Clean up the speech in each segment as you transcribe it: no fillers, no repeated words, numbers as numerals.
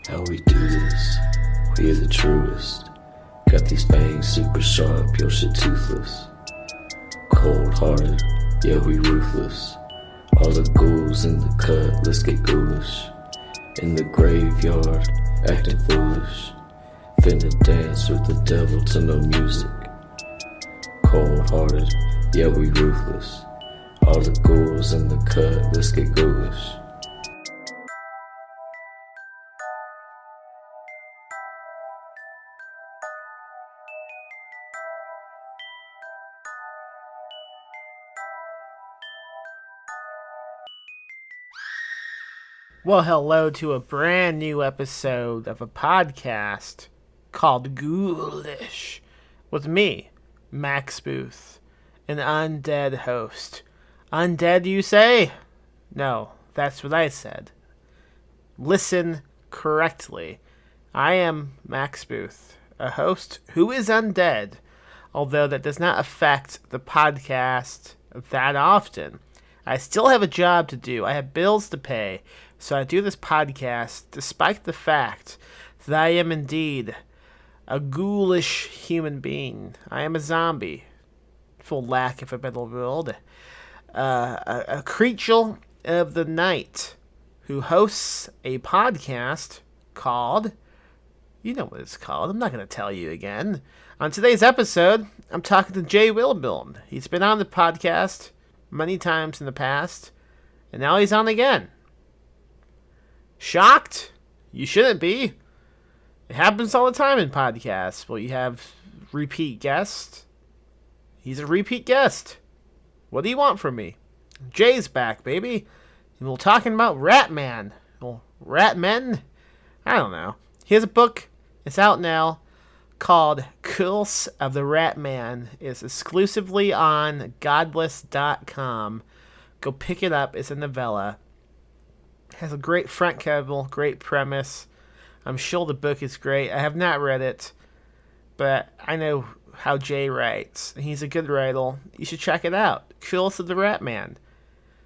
How we do this, we are the truest. Got these fangs super sharp, your shit toothless. Cold-hearted, yeah we ruthless. All the ghouls in the cut, let's get ghoulish. In the graveyard, acting foolish. Finna dance with the devil to no music. Cold-hearted, yeah we ruthless. All the ghouls in the cut, let's get ghoulish. Well, hello to a brand new episode of a podcast called Ghoulish with me, Max Booth, an undead host. Undead, you say? No, that's what I said. Listen correctly. I am Max Booth, a host who is undead, although that does not affect the podcast that often. I still have a job to do. I have bills to pay. So I do this podcast despite the fact that I am indeed a ghoulish human being. I am a zombie, for lack of a better word. A creature of the night who hosts a podcast called... You know what it's called. I'm not going to tell you again. On today's episode, I'm talking to Jay Wilburn. He's been on the podcast many times in the past, and now he's on again. Shocked? You shouldn't be. It happens all the time in podcasts. Well, you have repeat guests. He's a repeat guest. What do you want from me? Jay's back, baby. And we're talking about Ratman. Well, Ratmen? I don't know. He has a book. It's out now called Curse of the Ratman. It's exclusively on godless.com. Go pick it up. It's a novella. Has a great front cover, great premise. I'm sure the book is great. I have not read it, but I know how Jay writes. He's a good writer. You should check it out. Curse of the Ratman.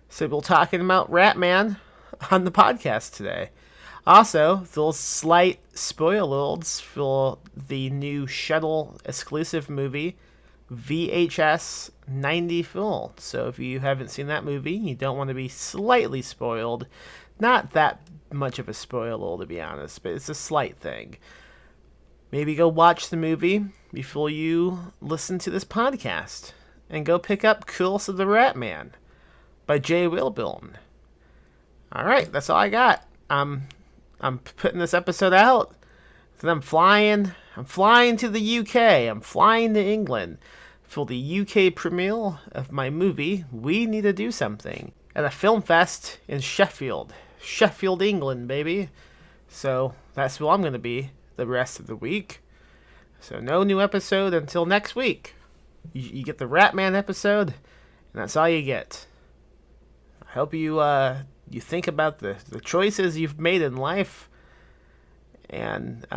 So we're talking about Ratman on the podcast today. Also, those slight spoilers for the new Shuttle exclusive movie, VHS 94. So if you haven't seen that movie, you don't want to be slightly spoiled. Not that much of a spoiler, to be honest, but it's a slight thing. Maybe go watch the movie before you listen to this podcast. And go pick up Curse of the Ratman by Jay Wilburn. Alright, that's all I got. I'm putting this episode out. Then I'm flying to the UK. I'm flying to England for the UK premiere of my movie, We Need to Do Something, at a film fest in Sheffield, England, baby. So that's where I'm going to be the rest of the week. So no new episode until next week. You get the Ratman episode, and that's all you get. I hope you think about the choices you've made in life and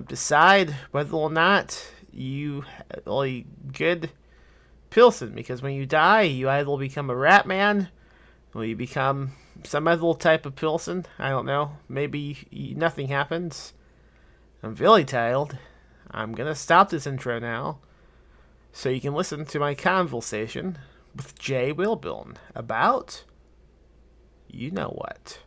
decide whether or not you are a good person. Because when you die, you either become a Ratman or you become some other type of person. I don't know. Maybe nothing happens. I'm really tired. I'm going to stop this intro now so you can listen to my conversation with Jay Wilburn about... you know what.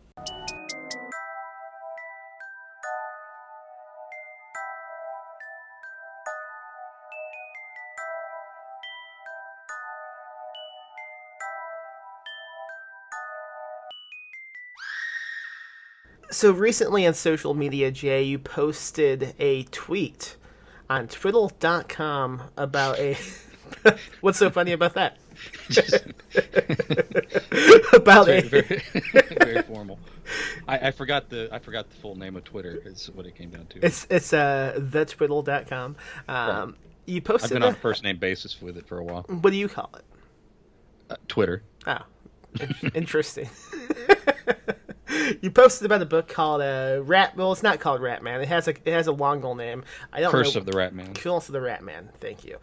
So recently on social media, Jay, you posted a tweet on twiddle.com about a... What's so funny about that? About very formal. I forgot the full name of Twitter. Is what it came down to. It's thetwiddle.com. You posted. I've been on a first name basis with it for a while. What do you call it? Twitter. Oh, interesting. You posted about a book called Rat. Well, it's not called Ratman. It has a longer name. I don't know. Curse of the Ratman. Curse of the Ratman. Thank you.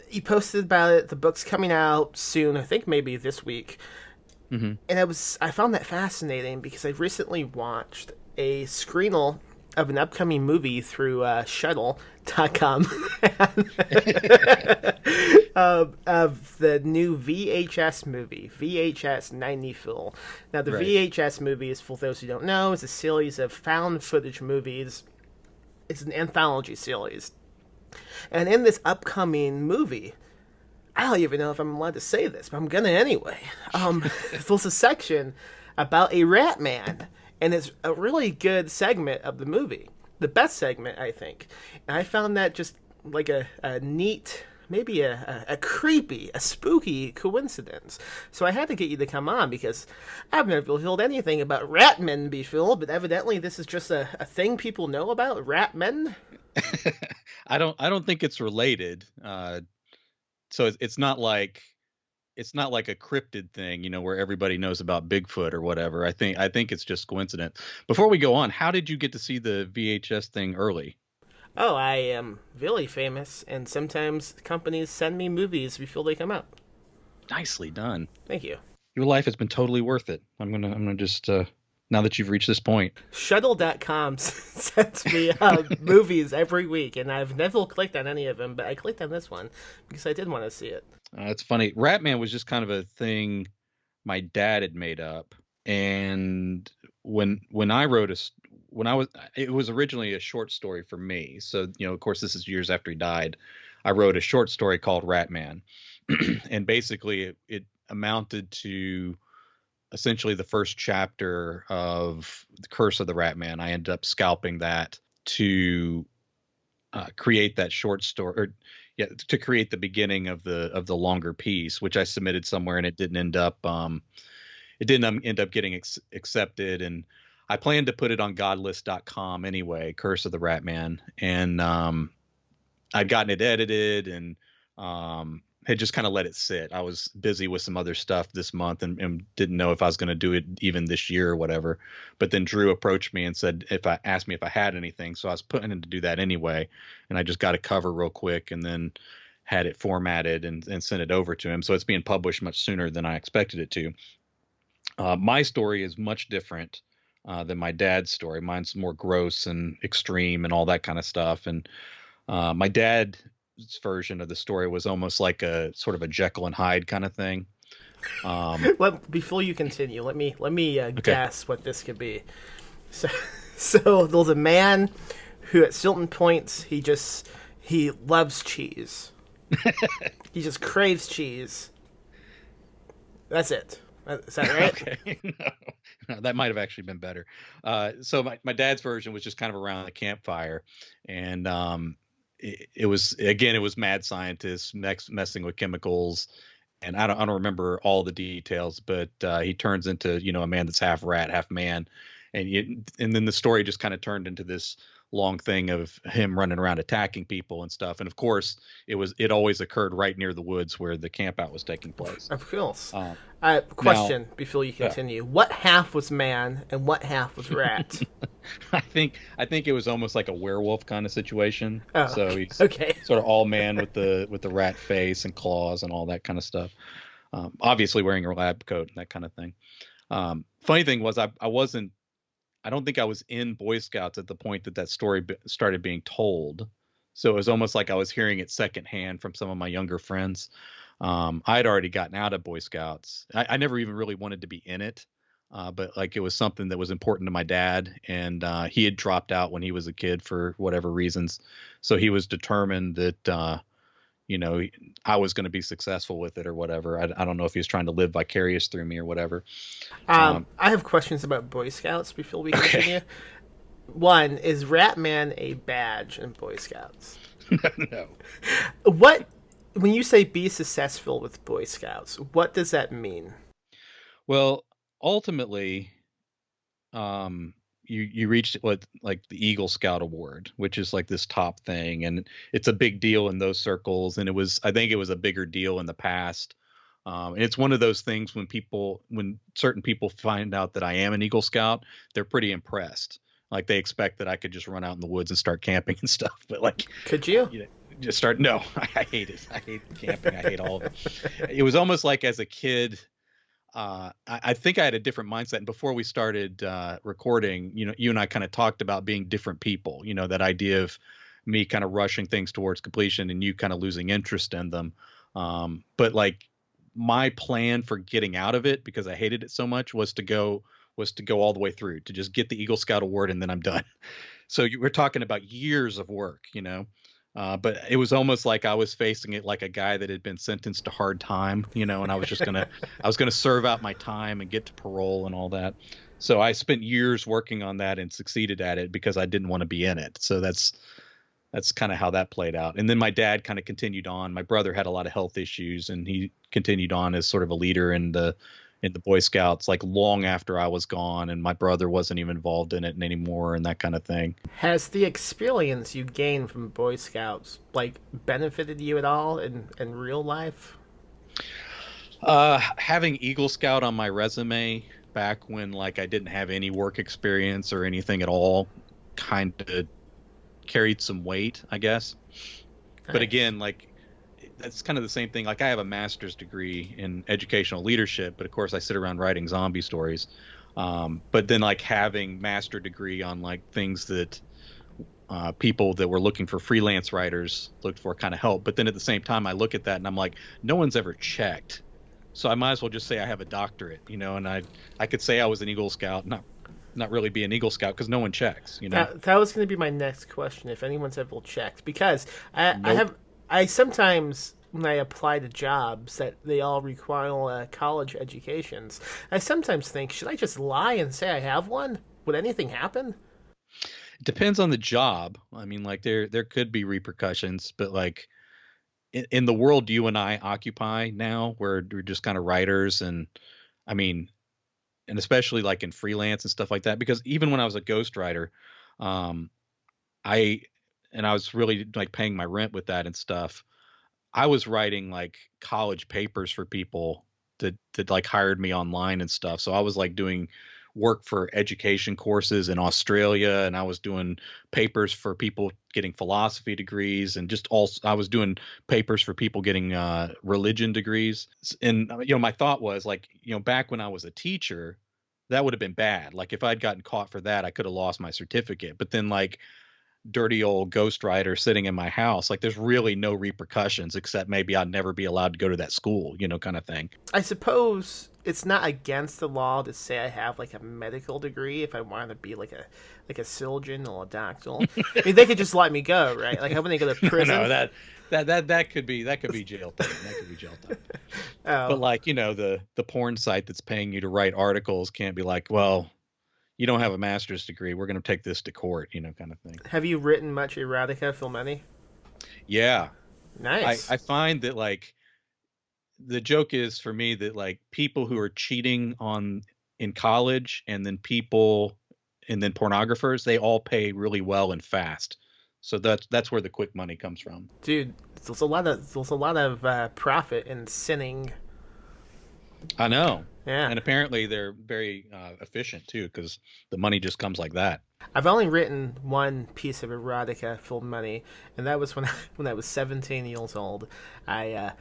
You posted about it. The book's coming out soon. I think maybe this week. Mm-hmm. And I found that fascinating because I recently watched a screenel of an upcoming movie through shuttle.com of the new VHS movie, VHS 90 Film. Now, the VHS movie is, for those who don't know, is a series of found footage movies. It's an anthology series. And in this upcoming movie, I don't even know if I'm allowed to say this, but I'm gonna anyway. There's a section about a Ratman, and it's a really good segment of the movie. The best segment, I think. And I found that just like a neat, maybe a creepy, a spooky coincidence. So I had to get you to come on, because I've never heard anything about Ratmen before, but evidently this is just a thing people know about, Ratmen. I don't think it's related. So it's not like a cryptid thing, where everybody knows about Bigfoot or whatever. I think it's just coincidence. Before we go on, how did you get to see the VHS thing early? Oh, I am really famous, and sometimes companies send me movies before they come out. Nicely done. Thank you. Your life has been totally worth it. I'm gonna just now that you've reached this point. Shuttle.com sends me movies every week, and I've never clicked on any of them, but I clicked on this one because I did want to see it. It's funny. Ratman was just kind of a thing my dad had made up, and when I wrote it was originally a short story for me. So of course, this is years after he died. I wrote a short story called Ratman, and basically it amounted to essentially the first chapter of The Curse of the Ratman. I ended up scalping that to create that short story, to create the beginning of the longer piece, which I submitted somewhere, and it didn't end up getting accepted. And I planned to put it on godlist.com anyway, Curse of the Ratman, and I'd gotten it edited and had just kind of let it sit. I was busy with some other stuff this month and didn't know if I was going to do it even this year or whatever. But then Drew approached me and asked me if I had anything. So I was putting in to do that anyway. And I just got a cover real quick and then had it formatted and sent it over to him. So it's being published much sooner than I expected it to. My story is much different than my dad's story. Mine's more gross and extreme and all that kind of stuff. And my dad's version of the story was almost like a sort of a Jekyll and Hyde kind of thing. Before you continue, let me guess what this could be. So there's a man who at certain points he loves cheese. He just craves cheese. That's it. Is that right? Okay. No, that might have actually been better. So my dad's version was just kind of around the campfire, and it was mad scientists messing with chemicals, and I don't remember all the details, but he turns into a man that's half rat, half man, and then the story just kind of turned into this long thing of him running around attacking people and stuff. And of course, it always occurred right near the woods where the camp out was taking place. Of course. Question before you continue: what half was man and what half was rat? I think it was almost like a werewolf kind of situation. Oh, so he's okay. Sort of all man with the rat face and claws and all that kind of stuff. Obviously wearing a lab coat and that kind of thing. Funny thing was I don't think I was in Boy Scouts at the point that story started being told. So it was almost like I was hearing it secondhand from some of my younger friends. I'd already gotten out of Boy Scouts. I never even really wanted to be in it. But like it was something that was important to my dad, and he had dropped out when he was a kid for whatever reasons. So he was determined that, I was going to be successful with it or whatever. I don't know if he was trying to live vicarious through me or whatever. I have questions about Boy Scouts before we continue. Okay. One, is Ratman a badge in Boy Scouts? No. When you say be successful with Boy Scouts, what does that mean? Well, ultimately, you reached what like the Eagle Scout Award, which is like this top thing, and it's a big deal in those circles. And I think it was a bigger deal in the past. And it's one of those things when certain people find out that I am an Eagle Scout, they're pretty impressed. Like they expect that I could just run out in the woods and start camping and stuff. But like, could you? Just start? No, I hate it. I hate camping. I hate all of it. It was almost like as a kid, I think I had a different mindset. And before we started recording, you and I kind of talked about being different people. That idea of me kind of rushing things towards completion and you kind of losing interest in them. But like my plan for getting out of it, because I hated it so much, was to go all the way through, to just get the Eagle Scout award and then I'm done. So we're talking about years of work, but it was almost like I was facing it like a guy that had been sentenced to hard time, and I was just I was gonna serve out my time and get to parole and all that. So I spent years working on that and succeeded at it because I didn't want to be in it. So that's kind of how that played out. And then my dad kind of continued on. My brother had a lot of health issues and he continued on as sort of a leader in the Boy Scouts, like long after I was gone, and my brother wasn't even involved in it anymore and that kind of thing. Has the experience you gained from Boy Scouts like benefited you at all in real life? Having Eagle Scout on my resume back when like I didn't have any work experience or anything at all kind of carried some weight, I guess. Nice. But again, like that's kind of the same thing. Like I have a master's degree in educational leadership, but of course I sit around writing zombie stories. But then like having master degree on like things that people that were looking for freelance writers looked for kind of help. But then at the same time, I look at that and I'm like, no one's ever checked. So I might as well just say I have a doctorate, and I could say I was an Eagle Scout, not really be an Eagle Scout because no one checks, That was going to be my next question, if anyone's ever checked, because Nope. I sometimes, when I apply to jobs that they all require college educations, I sometimes think, should I just lie and say I have one? Would anything happen? It depends on the job. I mean, like there could be repercussions, but like in the world you and I occupy now, where we're just kind of writers, and I mean, and especially like in freelance and stuff like that, because even when I was a ghostwriter, I was really like paying my rent with that and stuff. I was writing like college papers for people that like hired me online and stuff. So I was like doing work for education courses in Australia, and I was doing papers for people getting philosophy degrees, and I was doing papers for people getting religion degrees. And my thought was like, back when I was a teacher, that would have been bad. Like if I'd gotten caught for that, I could have lost my certificate. But then like dirty old ghostwriter sitting in my house, like there's really no repercussions except maybe I'd never be allowed to go to that school, kind of thing. I suppose it's not against the law to say I have like a medical degree if I want to be like a surgeon or a doctor. I mean, they could just let me go, right? Like, how when they go to prison? No, that could be jail time. That could be jail time. Oh. But like, the porn site that's paying you to write articles can't be like, well, you don't have a master's degree, we're going to take this to court, kind of thing. Have you written much erotica for money? Yeah. Nice. I find that like the joke is for me that like people who are cheating in college and then pornographers, they all pay really well and fast. So that's where the quick money comes from. Dude, there's a lot of profit in sinning. I know. Yeah. And apparently they're very efficient too, because the money just comes like that. I've only written one piece of erotica for money, and that was when I was 17 years old. I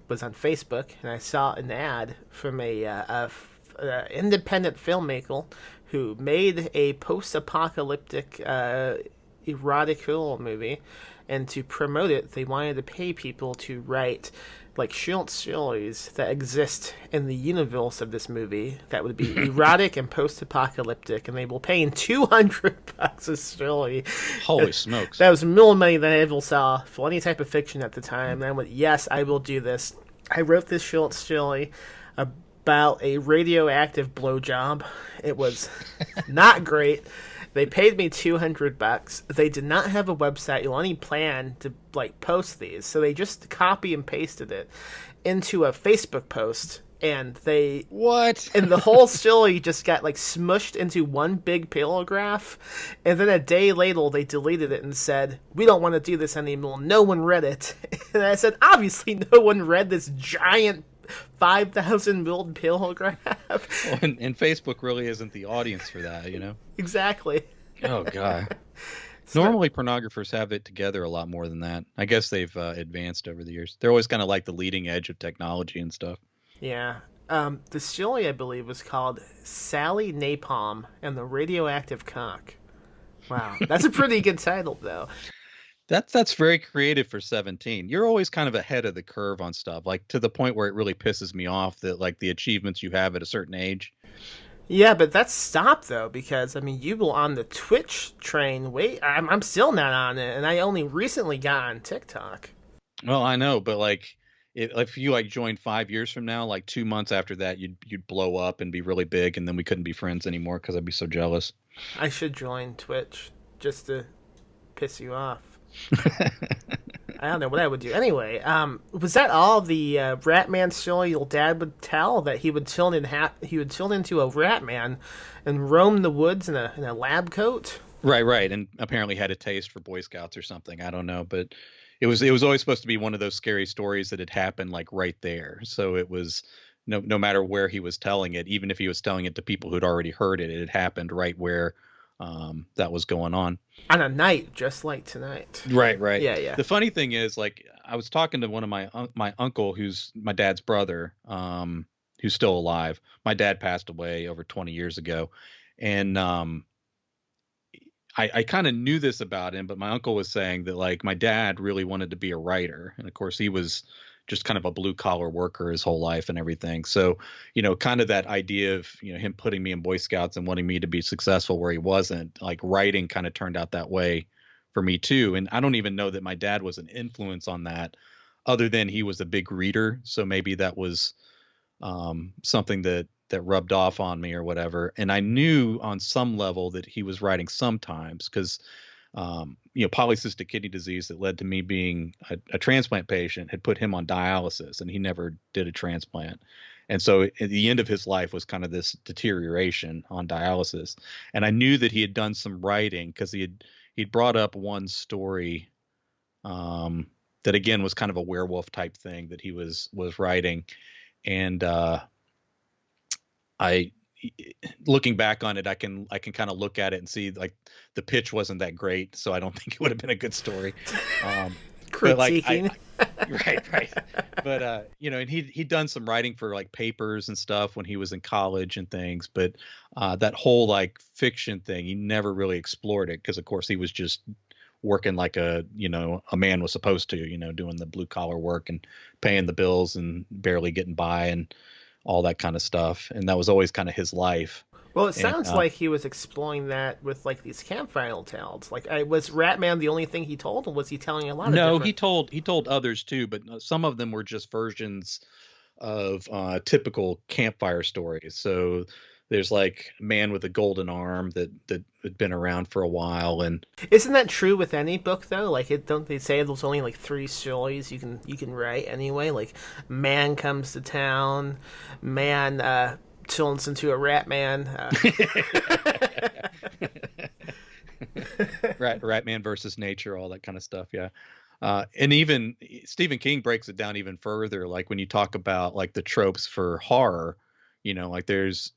was on Facebook and I saw an ad from a independent filmmaker who made a post-apocalyptic erotic horror movie, and to promote it, they wanted to pay people to write like short stories that exist in the universe of this movie that would be erotic and post-apocalyptic, and they were paying $200 a story. Holy smokes. That was more money than I ever saw for any type of fiction at the time. And I went, yes, I will do this. I wrote this short story about a radioactive blowjob. It was not great. They paid me $200. They did not have a website or any plan to like post these, so they just copy and pasted it into a Facebook post, and they and the whole story just got like smushed into one big paragraph, and then a day later they deleted it and said, "We don't want to do this anymore. No one read it." And I said, obviously no one read this giant 5,000 word paragraph. Well, and Facebook really isn't the audience for that, Exactly. Oh god. Normally pornographers have it together a lot more than that. I guess they've advanced over the years. They're always kind of like the leading edge of technology and stuff. Yeah. The silly, I believe, was called Sally Napalm and the Radioactive Cock. Wow, that's a pretty good title, though. That's very creative for 17. You're always kind of ahead of the curve on stuff, like to the point where it really pisses me off that like the achievements you have at a certain age. Yeah, but that's stopped though, because I mean, you were on the Twitch train. Wait, I'm still not on it, and I only recently got on TikTok. Well, I know, but like if you like joined 5 years from now, like 2 months after that, you'd blow up and be really big, and then we couldn't be friends anymore because I'd be so jealous. I should join Twitch just to piss you off. I don't know what I would do. Anyway, was that all the Ratman story your dad would tell? That he would turn into a Ratman and roam the woods in a lab coat? Right, and apparently had a taste for Boy Scouts or something. I don't know, but it was always supposed to be one of those scary stories that had happened like right there. So it was no matter where he was telling it, even if he was telling it to people who'd already heard it, it had happened right where that was going on a night just like tonight. Right. Yeah. The funny thing is, like, I was talking to one of my uncle, who's my dad's brother, who's still alive. My dad passed away over 20 years ago, and I kind of knew this about him, but my uncle was saying that like my dad really wanted to be a writer, and of course he was just kind of a blue collar worker his whole life and everything. So, kind of that idea of, him putting me in Boy Scouts and wanting me to be successful where he wasn't, like writing kind of turned out that way for me too. And I don't even know that my dad was an influence on that other than he was a big reader. So maybe that was something that rubbed off on me or whatever. And I knew on some level that he was writing sometimes because polycystic kidney disease that led to me being a transplant patient had put him on dialysis, and he never did a transplant. And so at the end of his life was kind of this deterioration on dialysis. And I knew that he had done some writing because he'd brought up one story that again was kind of a werewolf type thing that he was writing. And looking back on it, I can kind of look at it and see like the pitch wasn't that great, so I don't think it would have been a good story. But like, right. But and he'd done some writing for like papers and stuff when he was in college and things. But that whole like fiction thing, he never really explored it because of course he was just working like a man was supposed to, doing the blue collar work and paying the bills and barely getting by and all that kind of stuff. And that was always kind of his life. Well, it sounds like he was exploring that with like these campfire tales. Like, was Ratman the only thing he told, or was he telling a lot of different... No, he told others too, but some of them were just versions of typical campfire stories. So there's like a man with a golden arm that had been around for a while. And isn't that true with any book though? Like, don't they say there's only like 3 stories you can write anyway? Like, man comes to town, man turns into a rat man. Ratman versus nature, all that kind of stuff. Yeah. And even Stephen King breaks it down even further. Like when you talk about like the tropes for horror, like there's,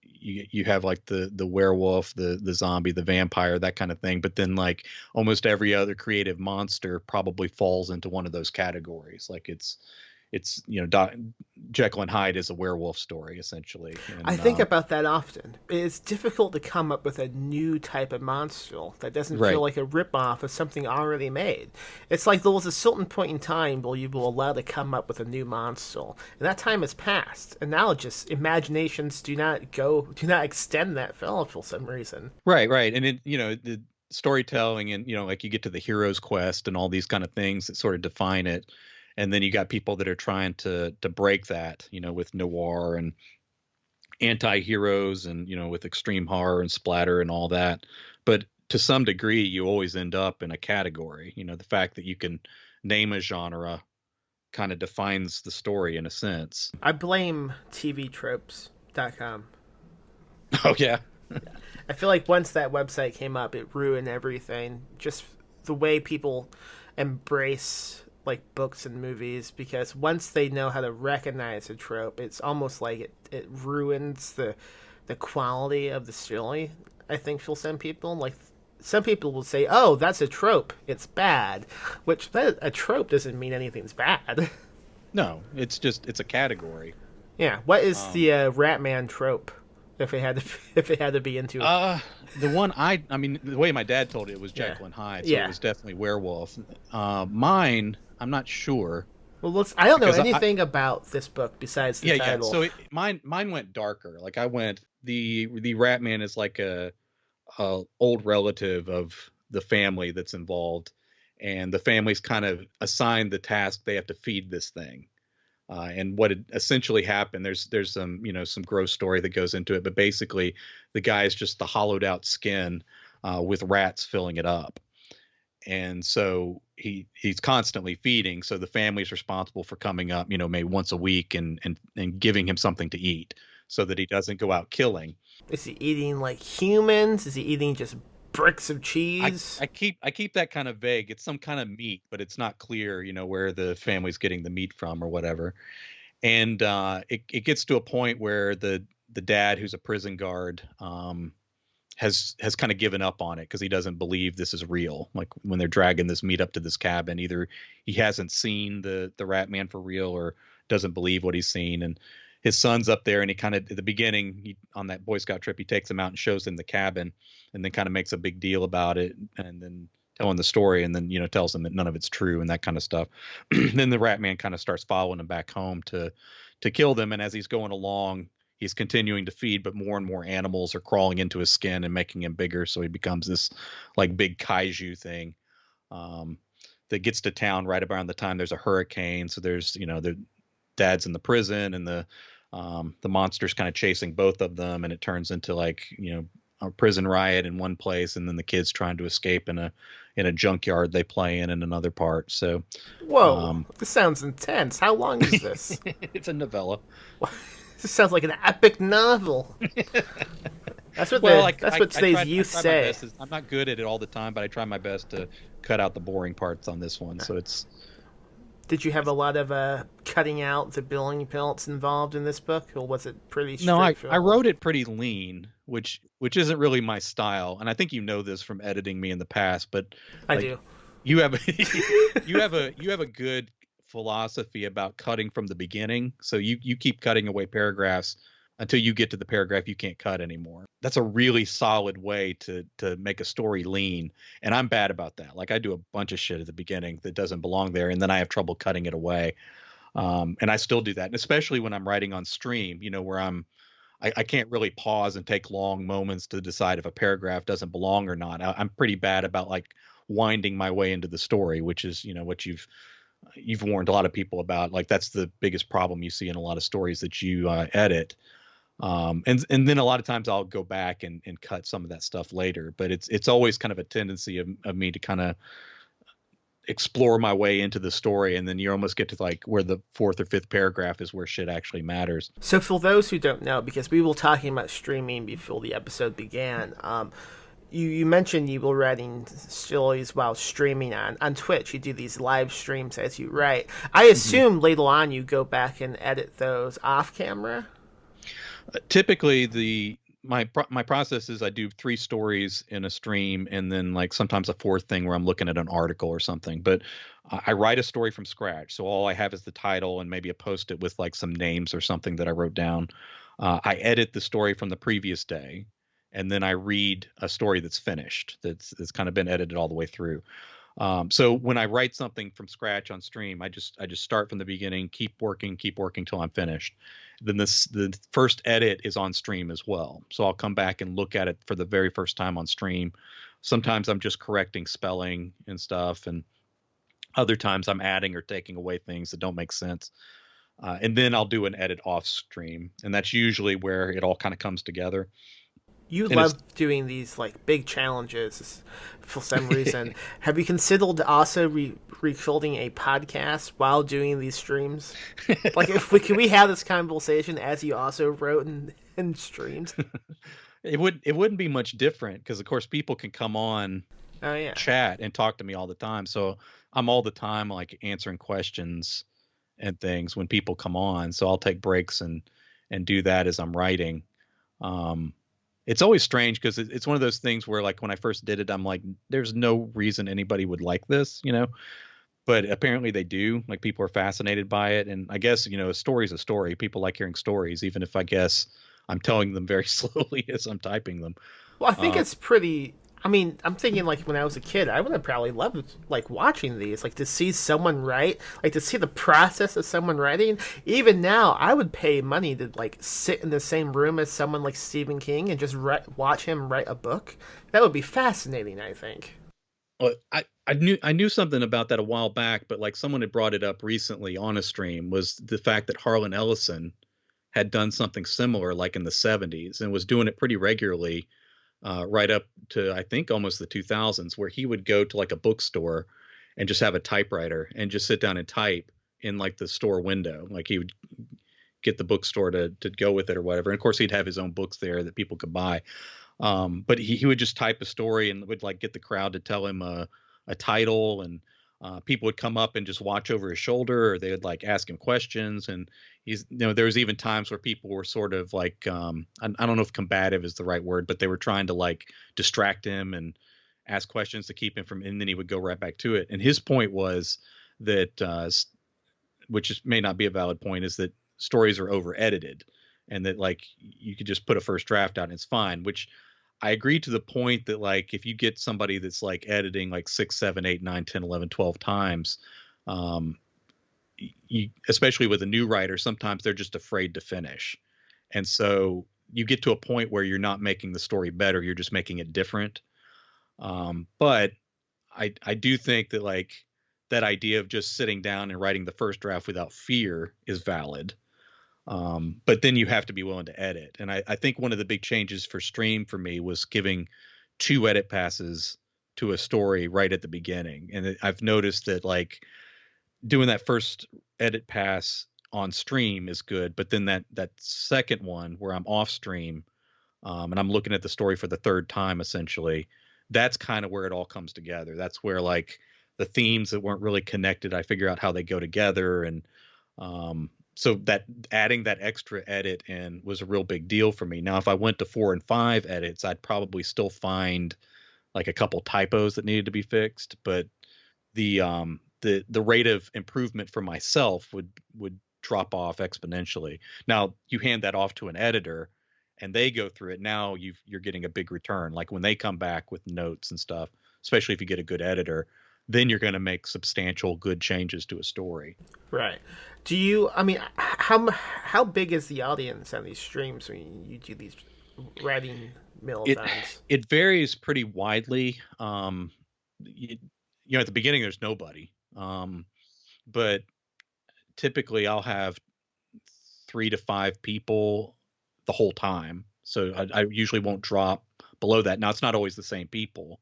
you have like the werewolf, the zombie, the vampire, that kind of thing. But then like almost every other creative monster probably falls into one of those categories. Like it's Jekyll and Hyde is a werewolf story essentially. And, I think about that often. It's difficult to come up with a new type of monster that doesn't feel like a ripoff of something already made. It's like there was a certain point in time where you were allowed to come up with a new monster, and that time has passed. And now just imaginations do not extend that far for some reason. Right, and it, the storytelling and like you get to the hero's quest and all these kind of things that sort of define it. And then you got people that are trying to break that, with noir and anti-heroes and, with extreme horror and splatter and all that. But to some degree, you always end up in a category. The fact that you can name a genre kind of defines the story in a sense. I blame tvtropes.com. Oh, yeah. I feel like once that website came up, it ruined everything. Just the way people embrace like books and movies, because once they know how to recognize a trope, it's almost like it ruins the quality of the story. I think for some people, like some people will say, "Oh, that's a trope. It's bad," which a trope doesn't mean anything's bad. No, it's a category. Yeah. What is the Ratman trope? If it had to, if it had to be into it. The one I mean, the way my dad told it was Yeah. Jekyll and Hyde, so Yeah. it was definitely werewolf. Mine, I'm not sure. Well, I don't know Because anything about this book besides the title. So mine went darker. Like I went the Ratman is like a old relative of the family that's involved, and the family's kind of assigned the task they have to feed this thing. And what had essentially happened, there's some some gross story that goes into it, but basically the guy is just the hollowed out skin with rats filling it up. And so he's constantly feeding. So the family's responsible for coming up, maybe once a week and giving him something to eat so that he doesn't go out killing. Is he eating like humans? Is he eating just bricks of cheese? I keep that kind of vague. It's some kind of meat, but it's not clear, where the family's getting the meat from or whatever. And it gets to a point where the dad, who's a prison guard, has kind of given up on it because he doesn't believe this is real. Like when they're dragging this meat up to this cabin, either he hasn't seen the Ratman for real or doesn't believe what he's seen. And his son's up there, and he kind of at the beginning on that Boy Scout trip, he takes him out and shows him the cabin, and then kind of makes a big deal about it, and then telling the story, and then tells him that none of it's true and that kind of stuff. Then the Ratman kind of starts following him back home to kill them, and as he's going along, he's continuing to feed, but more and more animals are crawling into his skin and making him bigger. So he becomes this like big kaiju thing that gets to town right around the time there's a hurricane. So there's, the dad's in the prison, and the monster's kind of chasing both of them. And it turns into like, a prison riot in one place, and then the kids trying to escape in a junkyard they play in another part. So, whoa, this sounds intense. How long is this? It's a novella. This sounds like an epic novel. That's what today's youth say. I'm not good at it all the time, but I try my best to cut out the boring parts on this one. So it's. Did you have a lot of cutting out the billing pelts involved in this book, or was it pretty No, straightforward? I wrote it pretty lean, which isn't really my style, and I think you know this from editing me in the past. But I do. You have you have a good philosophy about cutting from the beginning, so you keep cutting away paragraphs until you get to the paragraph you can't cut anymore. That's a really solid way to make a story lean, and I'm bad about that. Like I do a bunch of shit at the beginning that doesn't belong there, and then I have trouble cutting it away. And I still do that, and especially when I'm writing on stream, where I can't really pause and take long moments to decide if a paragraph doesn't belong or not. I'm pretty bad about like winding my way into the story, which is what you've warned a lot of people about. Like that's the biggest problem you see in a lot of stories that you edit. And then a lot of times I'll go back and cut some of that stuff later, but it's always kind of a tendency of me to kind of explore my way into the story, and then you almost get to like where the fourth or fifth paragraph is where shit actually matters. So for those who don't know, because we were talking about streaming before the episode began, you mentioned you were writing stories while streaming on Twitch. You do these live streams as you write. I assume later on you go back and edit those off camera? Typically, my process is I do 3 stories in a stream, and then like sometimes a 4th thing where I'm looking at an article or something. But I write a story from scratch, so all I have is the title and maybe a post-it with like some names or something that I wrote down. I edit the story from the previous day, and then I read a story that's finished, that's kind of been edited all the way through. So when I write something from scratch on stream, I just start from the beginning, keep working till I'm finished. Then the first edit is on stream as well. So I'll come back and look at it for the very first time on stream. Sometimes I'm just correcting spelling and stuff, and other times I'm adding or taking away things that don't make sense. And then I'll do an edit off stream, and that's usually where it all kind of comes together. You love doing these like big challenges for some reason. Have you considered also recording a podcast while doing these streams? Like, can we have this conversation as you also wrote and streamed? It wouldn't be much different because, of course, people can come on, chat and talk to me all the time. So I'm all the time like answering questions and things when people come on. So I'll take breaks and do that as I'm writing. It's always strange because it's one of those things where like when I first did it, I'm like, there's no reason anybody would like this, but apparently they do. Like, people are fascinated by it, and I guess, a story's a story. People like hearing stories, even if I guess I'm telling them very slowly as I'm typing them. Well, I think Uh, it's pretty. I mean, I'm thinking like when I was a kid, I would have probably loved like watching these, like to see someone write, like to see the process of someone writing. Even now, I would pay money to like sit in the same room as someone like Stephen King and just watch him write a book. That would be fascinating, I think. well, I knew something about that a while back, but like someone had brought it up recently on a stream, was the fact that Harlan Ellison had done something similar like in the 70s and was doing it pretty regularly, right up to, I think, almost the 2000s, where he would go to like a bookstore and just have a typewriter and just sit down and type in like the store window. Like, he would get the bookstore to go with it or whatever. And of course, he'd have his own books there that people could buy. But he would just type a story and would like get the crowd to tell him a title, and people would come up and just watch over his shoulder, or they would like ask him questions. And there was even times where people were sort of like, I don't know if combative is the right word, but they were trying to like distract him and ask questions to keep him from, and then he would go right back to it. And his point was that, may not be a valid point, is that stories are over edited, and that like you could just put a first draft out and it's fine, which I agree to the point that like if you get somebody that's like editing like 6, 7, 8, 9, 10, 11, 12 times, um, especially with a new writer, sometimes they're just afraid to finish. And so you get to a point where you're not making the story better, you're just making it different. But I do think that like that idea of just sitting down and writing the first draft without fear is valid. But then you have to be willing to edit. And I think one of the big changes for stream for me was giving 2 edit passes to a story right at the beginning. And I've noticed that like doing that first edit pass on stream is good, but then that second one where I'm off stream, and I'm looking at the story for the third time, essentially, that's kind of where it all comes together. That's where like the themes that weren't really connected, I figure out how they go together. And so that adding that extra edit in was a real big deal for me. Now, if I went to 4 and 5 edits, I'd probably still find like a couple typos that needed to be fixed, but the rate of improvement for myself would drop off exponentially. Now, you hand that off to an editor and they go through it. Now you're getting a big return. Like when they come back with notes and stuff, especially if you get a good editor, then you're going to make substantial good changes to a story. Right. Do you? I mean, how big is the audience on these streams when you do these writing marathons? It varies pretty widely. At the beginning there's nobody, but typically I'll have 3 to 5 people the whole time. So I usually won't drop below that. Now, it's not always the same people,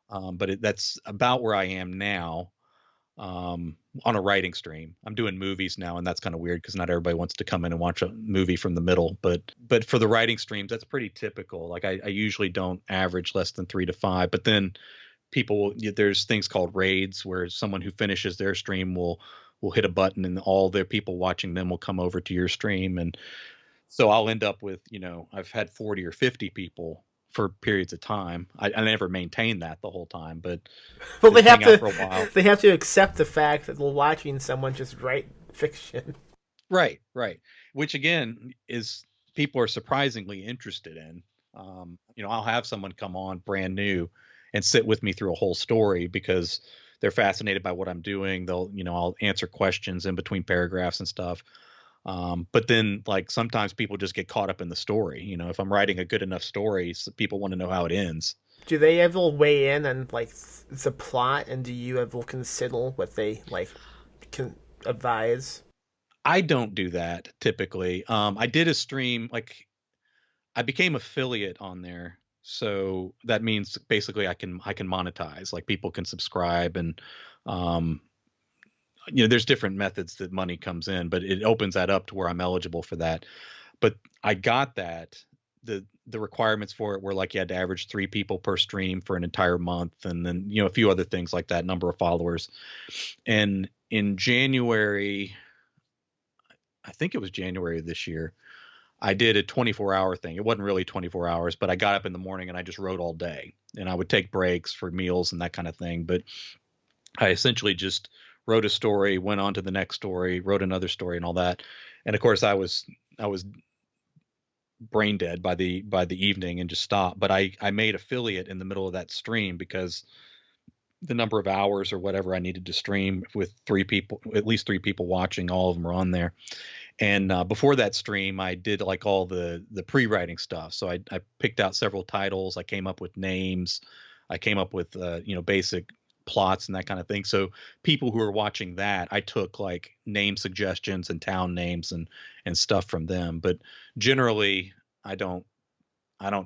but that's about where I am now. On a writing stream, I'm doing movies now, and that's kind of weird because not everybody wants to come in and watch a movie from the middle. But for the writing streams, that's pretty typical. Like I usually don't average less than 3 to 5. But then there's things called raids where someone who finishes their stream will hit a button and all their people watching them will come over to your stream. And so I'll end up with, I've had 40 or 50 people for periods of time. I never maintain that the whole time, but well, they have to for a while. They have to accept the fact that they're watching someone just write fiction. Right. Which again is people are surprisingly interested in. I'll have someone come on brand new and sit with me through a whole story because they're fascinated by what I'm doing. I'll answer questions in between paragraphs and stuff. But then like sometimes people just get caught up in the story. If I'm writing a good enough story, so people want to know how it ends. Do they ever weigh in on like the plot, and do you ever consider what they like can advise? I don't do that typically. I did a stream, like I became affiliate on there. So that means basically I can monetize, like people can subscribe and, there's different methods that money comes in, but it opens that up to where I'm eligible for that. But I got that. The requirements for it were like you had to average 3 people per stream for an entire month. And then, a few other things like that, number of followers. And in January, I think it was January of this year, I did a 24-hour thing. It wasn't really 24 hours, but I got up in the morning and I just wrote all day. And I would take breaks for meals and that kind of thing. But I essentially just wrote a story, went on to the next story, wrote another story, and all that. And of course, I was brain dead by the evening and just stopped. But I made affiliate in the middle of that stream because the number of hours or whatever I needed to stream with at least three people watching, all of them are on there. And before that stream, I did like all the pre-writing stuff. So I picked out several titles. I came up with names. I came up with basic plots and that kind of thing. So people who are watching that, I took like name suggestions and town names and stuff from them. But generally, I don't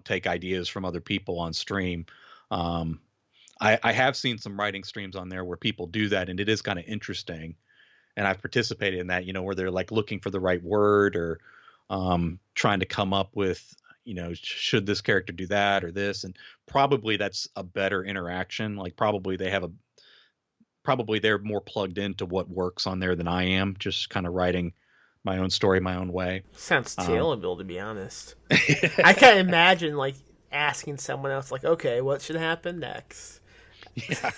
take ideas from other people on stream. I have seen some writing streams on there where people do that, and it is kind of interesting. And I've participated in that, where they're like looking for the right word or trying to come up with, should this character do that or this? And probably that's a better interaction. Like probably they're more plugged into what works on there than I am, just kind of writing my own story my own way. Sounds tailorable, to be honest. I can't imagine like asking someone else, like, okay, what should happen next? Yeah.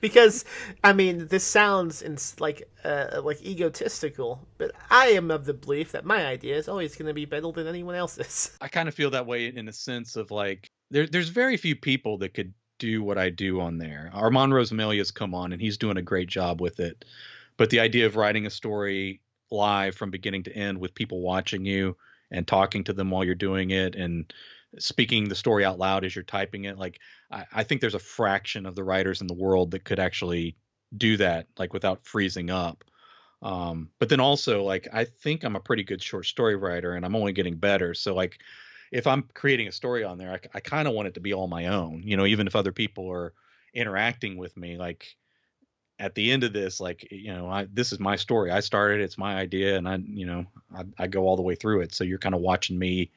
Because I mean, this sounds like egotistical, but I am of the belief that my idea is always going to be better than anyone else's. I kind of feel that way in a sense of like there's very few people that could do what I do on there. Armand Rosamelia's come on and he's doing a great job with it. But the idea of writing a story live from beginning to end with people watching you and talking to them while you're doing it and speaking the story out loud as you're typing it, like I think there's a fraction of the writers in the world that could actually do that, like without freezing up. But then also, like, I think I'm a pretty good short story writer and I'm only getting better. So like if I'm creating a story on there, I kind of want it to be all my own, even if other people are interacting with me, like at the end of this, like, this is my story. I started, it's my idea. And I go all the way through it. So you're kind of watching me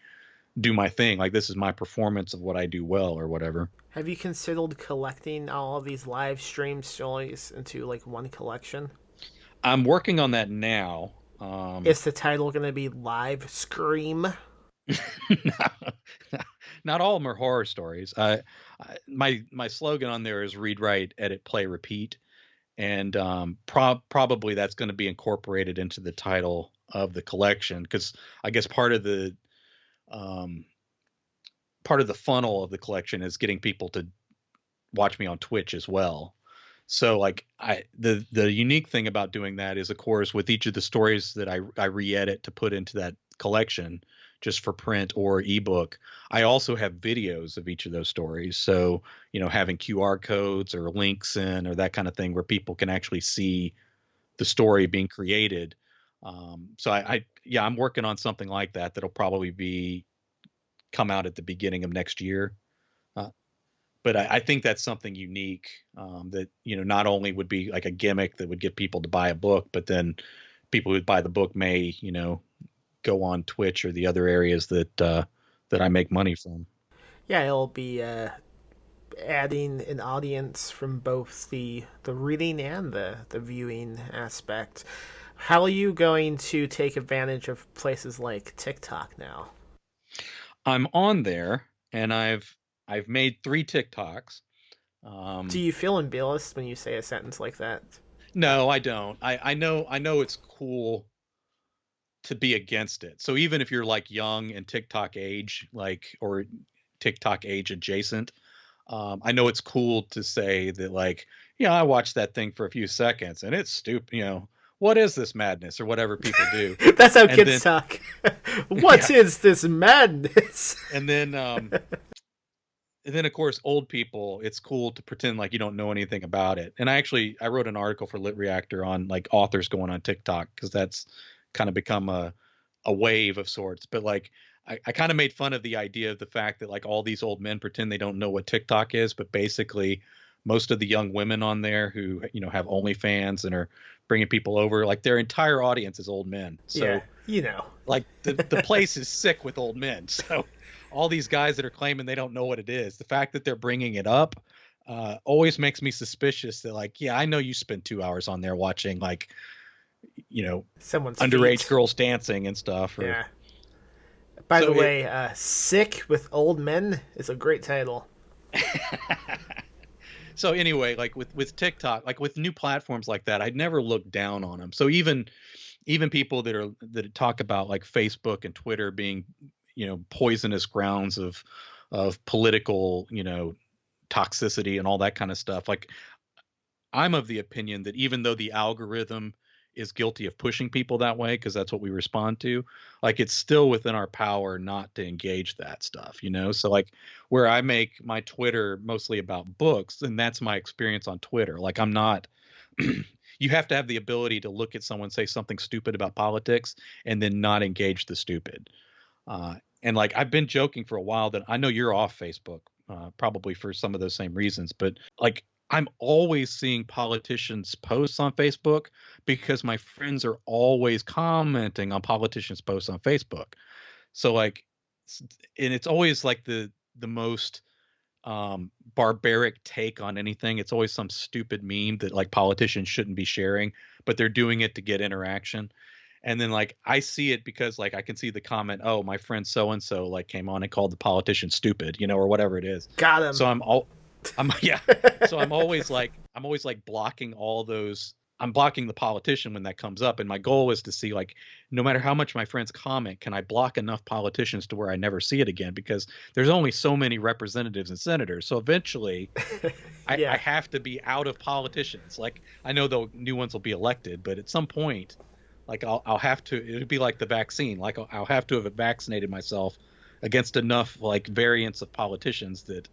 do my thing. Like this is my performance of what I do well or whatever. Have you considered collecting all of these live stream stories into like one collection? I'm working on that now. Is the title going to be Live Scream? Not all of them are horror stories. My slogan on there is read, write, edit, play, repeat. And probably that's going to be incorporated into the title of the collection, because I guess part of the funnel of the collection is getting people to watch me on Twitch as well. So like the unique thing about doing that is, of course, with each of the stories that I re-edit to put into that collection just for print or ebook, I also have videos of each of those stories. So, having QR codes or links in or that kind of thing where people can actually see the story being created. So I'm working on something like that. That'll probably come out at the beginning of next year. But I think that's something unique that, not only would be like a gimmick that would get people to buy a book, but then people who buy the book may, go on Twitch or the other areas that I make money from. Yeah, it'll be adding an audience from both the reading and the viewing aspect. How are you going to take advantage of places like TikTok now? I'm on there and I've made 3 TikToks. Do you feel embarrassed when you say a sentence like that? No, I don't. I know it's cool to be against it. So even if you're like young and TikTok age, like, or TikTok age adjacent, I know it's cool to say that, like, I watched that thing for a few seconds and it's stupid, what is this madness or whatever people do. That's how kids talk. What is this madness? And then of course, old people, it's cool to pretend like you don't know anything about it. And I wrote an article for Lit Reactor on like authors going on TikTok, because that's kind of become a wave of sorts. But like, I kind of made fun of the idea of the fact that like all these old men pretend they don't know what TikTok is, but basically most of the young women on there who, have OnlyFans and are bringing people over, like their entire audience is old men. So, like the place is sick with old men. So all these guys that are claiming they don't know what it is, the fact that they're bringing it up always makes me suspicious that, like, I know you spend 2 hours on there watching, like, someone's underage feet. Girls dancing and stuff. Yeah. By the way, Sick with Old Men is a great title. So anyway, like with TikTok, like with new platforms like that, I'd never look down on them. So even people that talk about like Facebook and Twitter being, poisonous grounds of political, toxicity and all that kind of stuff. Like I'm of the opinion that even though the algorithm is guilty of pushing people that way, because that's what we respond to, like it's still within our power not to engage that stuff, So like where I make my Twitter mostly about books, and that's my experience on Twitter. Like I'm not you have to have the ability to look at someone say something stupid about politics and then not engage the stupid. And like I've been joking for a while that I know you're off Facebook, probably for some of those same reasons, but like I'm always seeing politicians' posts on Facebook because my friends are always commenting on politicians' posts on Facebook. So like, and it's always like the most barbaric take on anything. It's always some stupid meme that like politicians shouldn't be sharing, but they're doing it to get interaction. And then like I see it because like I can see the comment, oh, my friend so and so like came on and called the politician stupid, or whatever it is. Got him. So yeah. So I'm always like blocking all those. I'm blocking the politician when that comes up. And my goal is to see like, no matter how much my friends comment, can I block enough politicians to where I never see it again? Because there's only so many representatives and senators. So eventually I have to be out of politicians. Like I know the new ones will be elected, but at some point, like I'll have to, it'd be like the vaccine. Like I'll have to have vaccinated myself against enough like variants of politicians that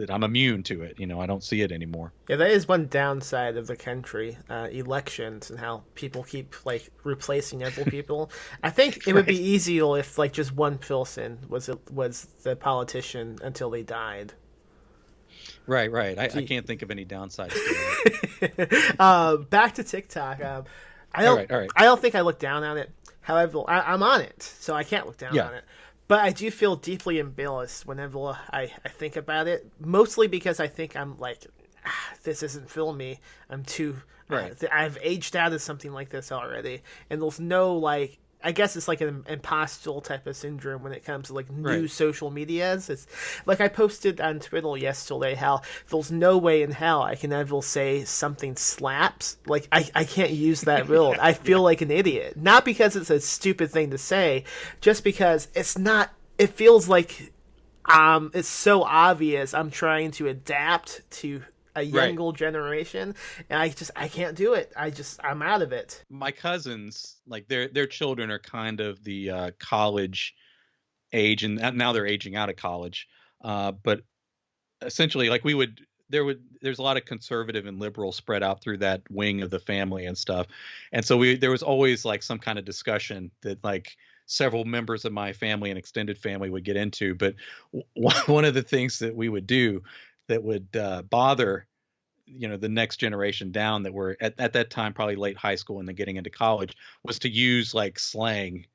I'm immune to it. I don't see it anymore. Yeah, that is one downside of the country, elections and how people keep like replacing other people. I think it would be easier if like just one person was the politician until they died. Right. I can't think of any downsides to it. Back to TikTok. I don't think I look down on it. However, I'm on it, so I can't look down on it. But I do feel deeply embarrassed whenever I think about it, mostly because I think I'm like, this isn't for me. I'm too, I've aged out of something like this already. And there's no like, I guess it's like an imposter type of syndrome when it comes to like new social medias. It's like I posted on Twitter yesterday how there's no way in hell I can ever say something slaps. Like I can't use that word. I feel like an idiot. Not because it's a stupid thing to say, just because it's not, it feels like it's so obvious I'm trying to adapt to a younger generation, and I can't do it. I'm out of it. My cousins, like their children are kind of the college age, and now they're aging out of college. But essentially, like there's a lot of conservative and liberal spread out through that wing of the family and stuff. And so there was always like some kind of discussion that like several members of my family and extended family would get into. But one of the things that we would do that would bother the next generation down that were at that time probably late high school and then getting into college was to use like slang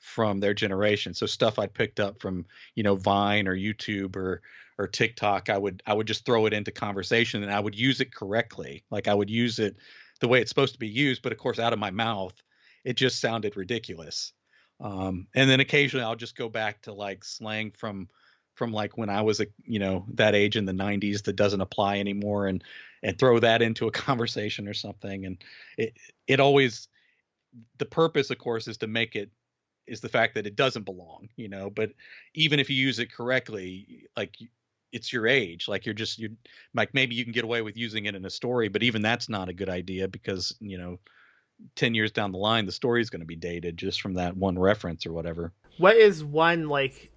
from their generation. So stuff I'd picked up from Vine or YouTube or TikTok, I would just throw it into conversation, and I would use it correctly. Like I would use it the way it's supposed to be used, but of course out of my mouth it just sounded ridiculous. And then occasionally I'll just go back to like slang from like when I was that age in the 90s that doesn't apply anymore, and throw that into a conversation or something. And it always, the purpose of course is the fact that it doesn't belong, but even if you use it correctly, like it's your age, like you're like, maybe you can get away with using it in a story, but even that's not a good idea because 10 years down the line, the story is going to be dated just from that one reference or whatever. What is one like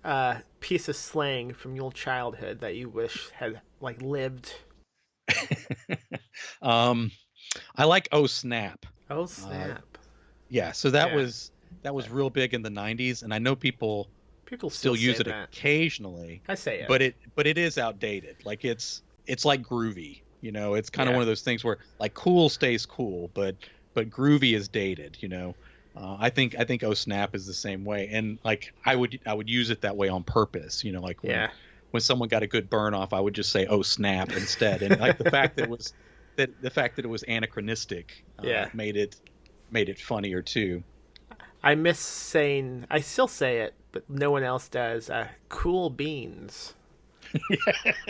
piece of slang from your childhood that you wish had like lived? I like "Oh Snap." Oh snap! Yeah, so that was real big in the 90s, and I know people still use it occasionally. I say it, but it is outdated. Like it's like groovy. It's kind of one of those things where like cool stays cool, but groovy is dated. I think "Oh Snap" is the same way, and like I would use it that way on purpose. Like when someone got a good burn off, I would just say "Oh Snap" instead, and like the fact that it was anachronistic made it funnier too. I still say it, but no one else does. Cool beans.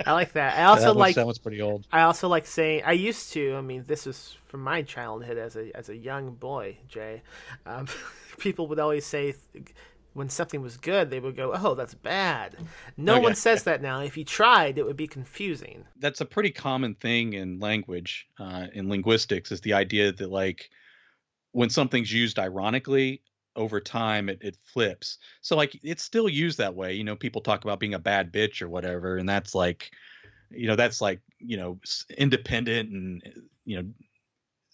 I like that. I also like that one's pretty old. I also like saying I used to. I mean, this is from my childhood as a young boy, Jay. Um, people would always say when something was good, they would go, "Oh, that's bad." No one says that now. If you tried, it would be confusing. That's a pretty common thing in language, in linguistics, is the idea that like when something's used ironically, over time it flips. So like it's still used that way. You know, people talk about being a bad bitch or whatever, and that's like, independent and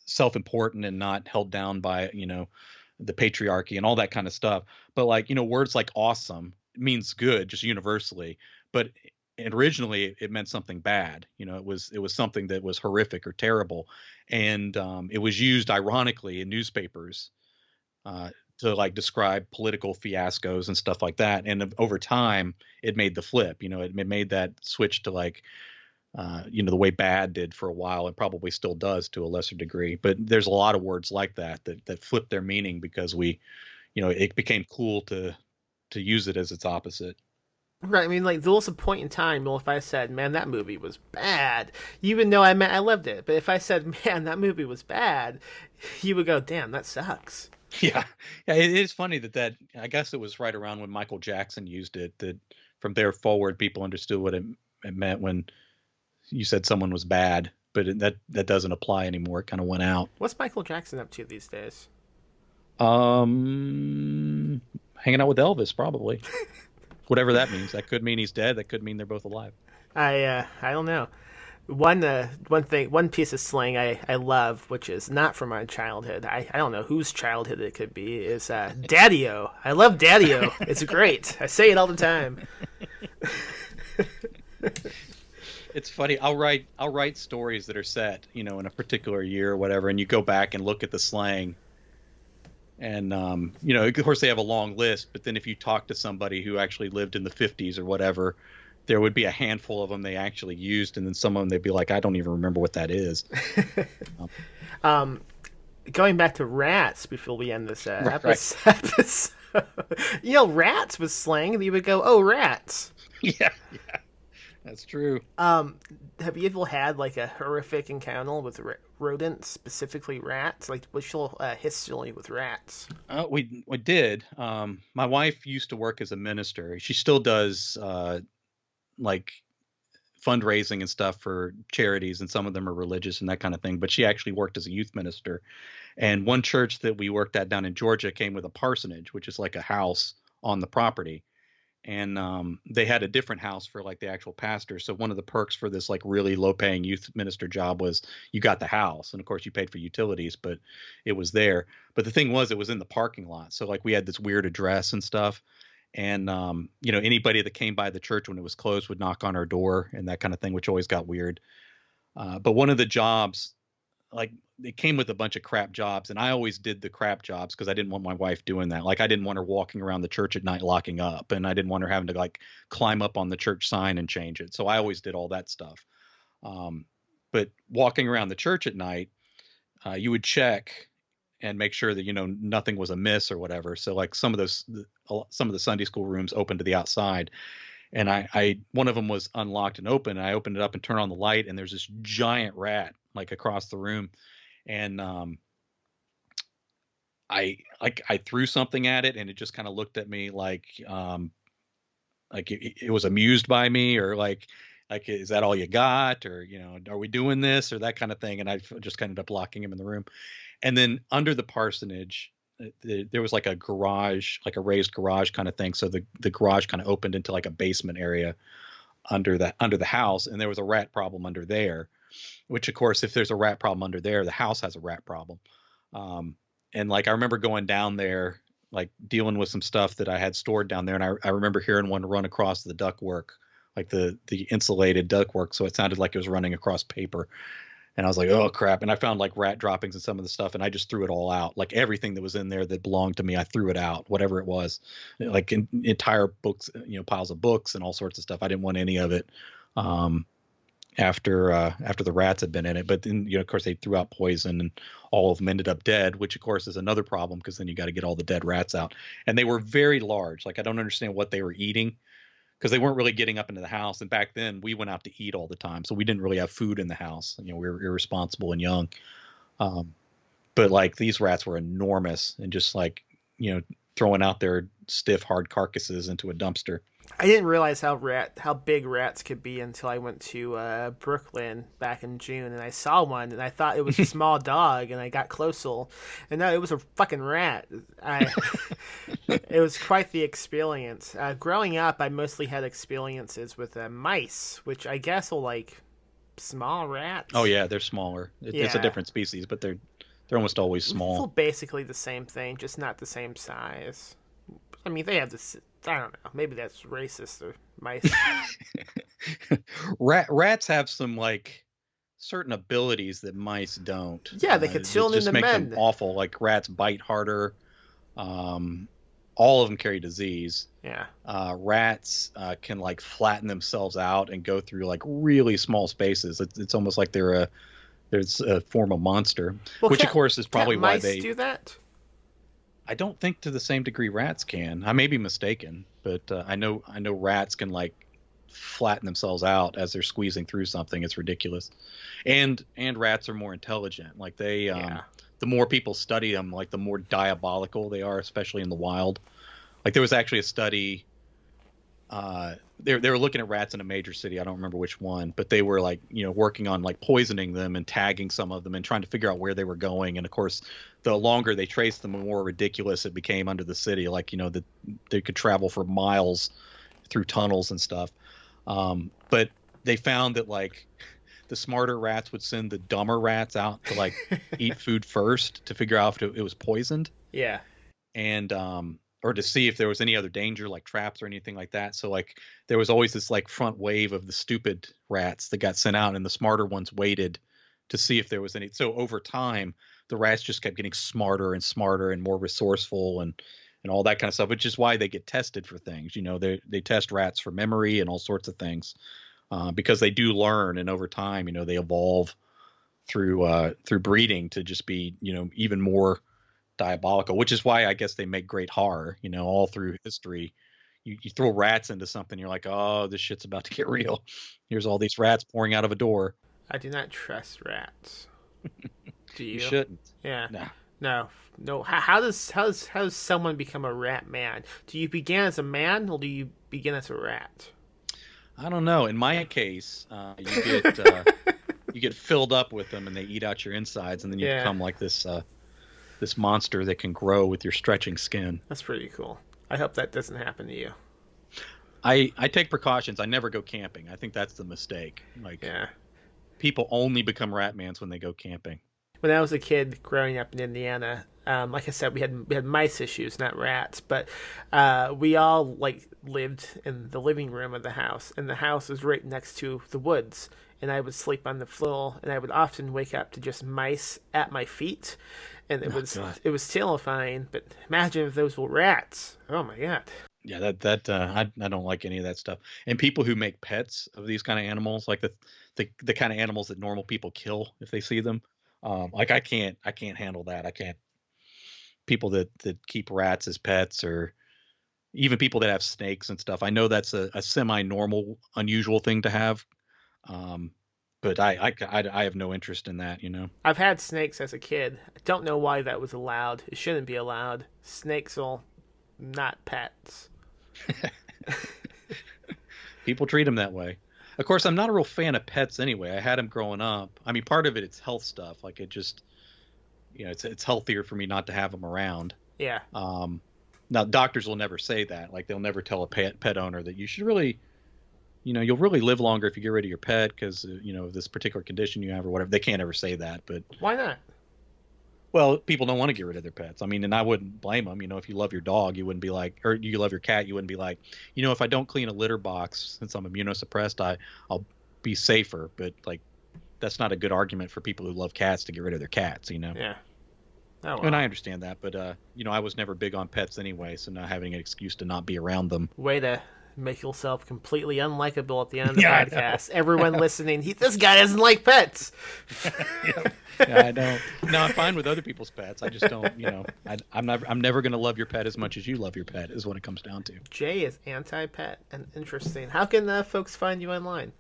self-important and not held down by the patriarchy and all that kind of stuff. But like words like awesome means good just universally, but originally it meant something bad. It was something that was horrific or terrible, and it was used ironically in newspapers to like describe political fiascos and stuff like that. And over time, it made the flip. It made that switch to like, the way bad did for a while, and probably still does to a lesser degree. But there's a lot of words like that flip their meaning because it became cool to use it as its opposite. Right. I mean, like there was a point in time. Well, if I said, "Man, that movie was bad," you would know I meant I loved it. But if I said, "Man, that movie was bad," you would go, "Damn, that sucks." Yeah. It is funny that I guess it was right around when Michael Jackson used it, that from there forward people understood what it meant when you said someone was bad, but that doesn't apply anymore. It kind of went out. What's Michael Jackson up to these days? Hanging out with Elvis, probably. Whatever that means. That could mean he's dead. That could mean they're both alive. I don't know. One piece of slang I love, which is not from my childhood. I don't know whose childhood it could be. Is Daddy-o. I love Daddy-o. It's great. I say it all the time. It's funny. I'll write stories that are set, in a particular year or whatever, and you go back and look at the slang. And of course they have a long list, but then if you talk to somebody who actually lived in the 50s or whatever, there would be a handful of them they actually used, and then some of them they'd be like, I don't even remember what that is. Going back to rats before we end this episode. Rats was slang. You would go, "Oh, rats." Yeah, that's true. Have you ever had like a horrific encounter with rodents, specifically rats? Like, what's your history with rats? We did. My wife used to work as a minister. She still does like fundraising and stuff for charities, and some of them are religious and that kind of thing. But she actually worked as a youth minister. And one church that we worked at down in Georgia came with a parsonage, which is like a house on the property. And they had a different house for like the actual pastor. So one of the perks for this like really low paying youth minister job was you got the house. And of course you paid for utilities, but it was there. But the thing was, it was in the parking lot. So like we had this weird address and stuff. And, anybody that came by the church when it was closed would knock on our door and that kind of thing, which always got weird. But one of the jobs, like it came with a bunch of crap jobs, and I always did the crap jobs because I didn't want my wife doing that. Like I didn't want her walking around the church at night locking up, and I didn't want her having to like climb up on the church sign and change it. So I always did all that stuff. But walking around the church at night, you would check and make sure that nothing was amiss or whatever. So like some of the Sunday school rooms open to the outside, and I one of them was unlocked and open, and I opened it up and turned on the light, and there's this giant rat like across the room, and I threw something at it, and it just kind of looked at me like it was amused by me, or like is that all you got, or are we doing this, or that kind of thing. And I just kind of ended up locking him in the room. And then under the parsonage, there was like a garage, like a raised garage kind of thing. So the garage kind of opened into like a basement area under the house, and there was a rat problem under there. Which of course, if there's a rat problem under there, the house has a rat problem. And like I remember going down there, like dealing with some stuff that I had stored down there, and I remember hearing one run across the ductwork, like the insulated ductwork, so it sounded like it was running across paper. And I was like, oh crap. And I found like rat droppings and some of the stuff, and I just threw it all out. Like everything that was in there that belonged to me, I threw it out, whatever it was, like entire books, piles of books and all sorts of stuff. I didn't want any of it after the rats had been in it. But then, of course they threw out poison, and all of them ended up dead, which of course is another problem, because then you got to get all the dead rats out. And they were very large. Like I don't understand what they were eating, because they weren't really getting up into the house. And back then we went out to eat all the time, so we didn't really have food in the house. We were irresponsible and young. But like these rats were enormous and just like, throwing out their stiff, hard carcasses into a dumpster. I didn't realize how big rats could be until I went to Brooklyn back in June, and I saw one, and I thought it was a small dog, and I got closer, and no, it was a fucking rat. It was quite the experience. Growing up, I mostly had experiences with mice, which I guess are like small rats. Oh yeah, they're smaller. It's a different species, but they're almost always small. It's basically the same thing, just not the same size. I mean, they have this. I don't know. Maybe that's racist or mice. Rats have some like certain abilities that mice don't. Yeah, they could turn into men. Just make them awful. Like rats bite harder. All of them carry disease. Yeah. Rats can like flatten themselves out and go through like really small spaces. It's almost like there's a form of monster, which of course is probably why they do that. I don't think to the same degree rats can. I may be mistaken, but I know rats can like flatten themselves out as they're squeezing through something. It's ridiculous. And rats are more intelligent. Like they, the more people study them, like the more diabolical they are, especially in the wild. Like there was actually a study. They were looking at rats in a major city. I don't remember which one, but they were like, working on like poisoning them and tagging some of them and trying to figure out where they were going. And of course, the longer they traced them, the more ridiculous it became under the city. Like, that they could travel for miles through tunnels and stuff. But they found that like the smarter rats would send the dumber rats out to like eat food first to figure out if it was poisoned. Yeah. And, or to see if there was any other danger, like traps or anything like that. So like there was always this like front wave of the stupid rats that got sent out, and the smarter ones waited to see if there was any. So over time, the rats just kept getting smarter and smarter and more resourceful and all that kind of stuff, which is why they get tested for things. They test rats for memory and all sorts of things because they do learn, and over time, they evolve through breeding to just be, even more diabolical, which is why I guess they make great horror. All through history, you throw rats into something, you're like, oh, this shit's about to get real. Here's all these rats pouring out of a door. I do not trust rats. Do you? You shouldn't. Yeah. No. How does someone become a rat man? Do you begin as a man or do you begin as a rat? I don't know. In my case, you get filled up with them and they eat out your insides, and then you become like this monster that can grow with your stretching skin. That's pretty cool. I hope that doesn't happen to you. I take precautions. I never go camping. I think that's the mistake. People only become Ratmans when they go camping. When I was a kid growing up in Indiana, like I said, we had mice issues, not rats, but we all like lived in the living room of the house, and the house was right next to the woods. And I would sleep on the floor, and I would often wake up to just mice at my feet, and it was terrifying. But imagine if those were rats. Oh my god. Yeah, I don't like any of that stuff. And people who make pets of these kind of animals, like the kind of animals that normal people kill if they see them, like I can't handle that. I can't. People that keep rats as pets, or even people that have snakes and stuff. I know that's a semi-normal, unusual thing to have. But I have no interest in that, I've had snakes as a kid. I don't know why that was allowed. It shouldn't be allowed. Snakes are not pets. People treat them that way. Of course, I'm not a real fan of pets anyway. I had them growing up. I mean, part of it's health stuff. Like it just, it's healthier for me not to have them around. Yeah. Now doctors will never say that. Like they'll never tell a pet owner that you should really, you'll really live longer if you get rid of your pet because, this particular condition you have or whatever. They can't ever say that, but why not? Well, people don't want to get rid of their pets. I mean, and I wouldn't blame them. If you love your dog, you wouldn't be like, or you love your cat, you wouldn't be like, if I don't clean a litter box since I'm immunosuppressed, I'll be safer. But like, that's not a good argument for people who love cats to get rid of their cats, Yeah. Oh, wow. And I understand that, but I was never big on pets anyway, so now having an excuse to not be around them. Way to make yourself completely unlikable at the end of the podcast. Everyone listening, this guy doesn't like pets. I don't. No, I'm fine with other people's pets. I just don't. I'm never going to love your pet as much as you love your pet. Is what it comes down to. Jay is anti-pet and interesting. How can folks find you online?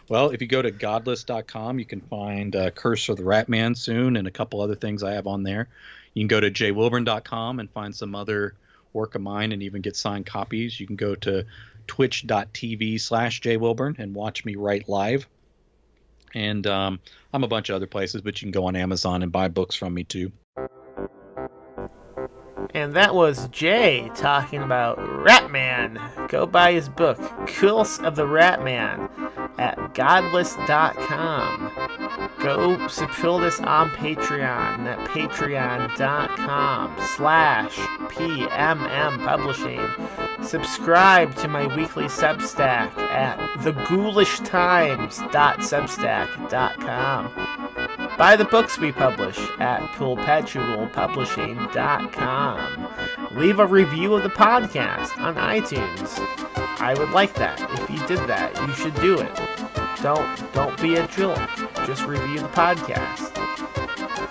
Well, if you go to godless.com, you can find Curse of the Ratman soon and a couple other things I have on there. You can go to jaywilburn.com and find some other work of mine and even get signed copies. You can go to twitch.tv/jaywilburn and watch me write live. And I'm a bunch of other places, but you can go on Amazon and buy books from me too. And that was Jay talking about Ratman. Go buy his book, Curse of the Ratman, at godless.com. Go support us on Patreon at patreon.com/PMM Publishing. Subscribe to my weekly Substack at theghoulish.substack.com. Buy the books we publish at perpetualpublishing.com. Leave a review of the podcast on iTunes. I would like that. If you did that, you should do it. Don't be a jerk. Just review the podcast.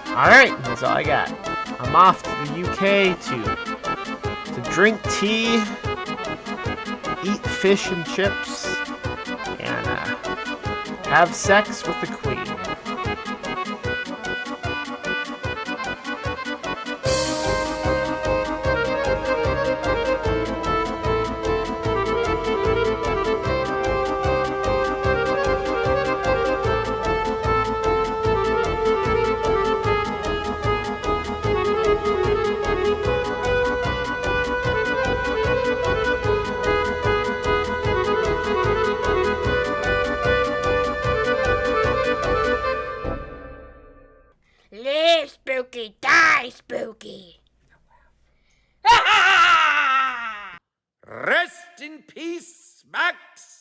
Alright, that's all I got. I'm off to the UK to drink tea, eat fish and chips, and have sex with the Queen. Live spooky, die spooky. Rest in peace, Max.